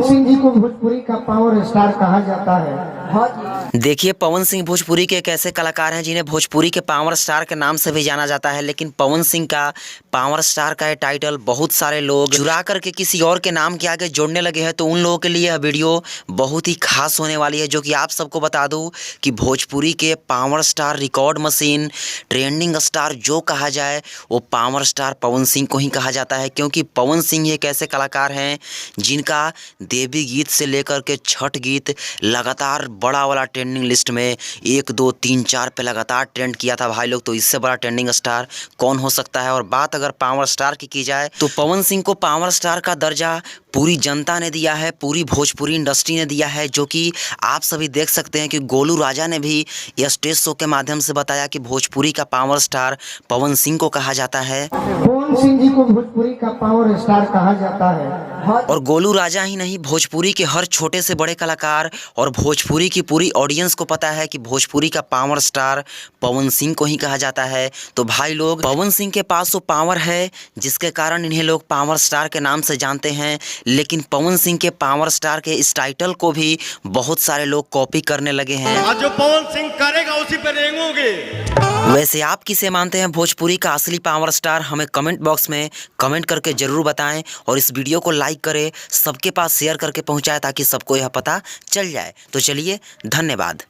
सिंह जी को भोजपुरी का power star कहा जाता है। हाँ जी। देखिए, पवन सिंह भोजपुरी के एक ऐसे कलाकार हैं जिन्हें भोजपुरी के पावर स्टार के नाम से भी जाना जाता है, लेकिन पवन सिंह का पावर स्टार का ये टाइटल बहुत सारे लोग चुरा करके किसी और के नाम के आगे जोड़ने लगे हैं। तो उन लोगों के लिए यह वीडियो बहुत ही खास होने वाली है, जो कि आप सबको बता दूं कि भोजपुरी के power star, record machine, trending star जो कहा जाए वो पावर स्टार पवन सिंह को ही कहा जाता है। क्योंकि पवन सिंह एक ऐसे कलाकार हैं जिनका देवी गीत से लेकर के छठ गीत लगातार बड़ा वाला ट्रेंडिंग लिस्ट में 1, 2, 3, 4 पे लगातार ट्रेंड किया था भाई लोग। तो इससे बड़ा ट्रेंडिंग स्टार कौन हो सकता है। और बात अगर पावर स्टार की जाए तो पवन सिंह को पावर स्टार का दर्जा पूरी जनता ने दिया है, पूरी भोजपुरी इंडस्ट्री ने दिया है, जो कि आप सभी देख सकते हैं कि गोलू राजा ने भी यह स्टेज शो के माध्यम से बताया कि भोजपुरी का पावर स्टार पवन सिंह को कहा जाता है। पवन सिंह जी को भोजपुरी का पावर स्टार कहा जाता है। हाँ। और गोलू राजा ही नहीं, भोजपुरी के हर छोटे से बड़े कलाकार और भोजपुरी की पूरी ऑडियंस को पता है कि भोजपुरी का पावर स्टार पवन सिंह को ही कहा जाता है। तो भाई लोग, पवन सिंह के पास वो पावर है जिसके कारण इन्हें लोग पावर स्टार के नाम से जानते हैं। लेकिन पवन सिंह के पावर स्टार के इस टाइटल को भी बहुत सारे लोग कॉपी करने लगे हैं। आज जो पवन सिंह करेगा उसी पे रेंगोगे। वैसे आप किसे मानते हैं भोजपुरी का असली पावर स्टार, हमें कमेंट बॉक्स में कमेंट करके जरूर बताएं। और इस वीडियो को लाइक करें, सबके पास शेयर करके पहुंचाएं ताकि सबको यह पता चल जाए। तो चलिए, धन्यवाद।